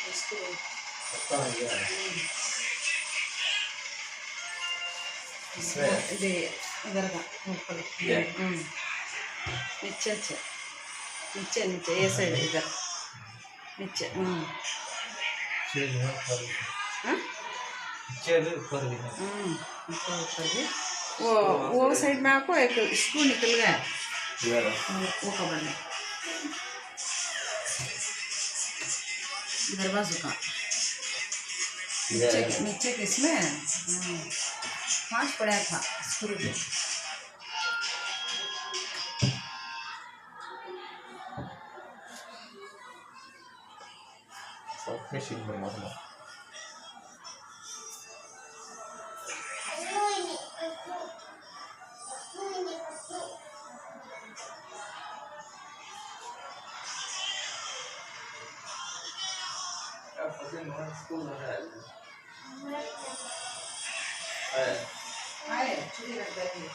ಎಷ್ಟು ఇది ఇదరగా ముక్కలు నిచ్చే నిచ్చే నిచ్చే ఏ సైడ్ ఇద్దరు నిచ్చే वो वो साइड में आपको एक स्क्रू निकल गया वो कवर में दरवाजों का नीचे के इसमें पांच पड़ा था स्क्रू में machine berwarna. Apa sih orang sekolah ada? आए चुड़ी रख देंगे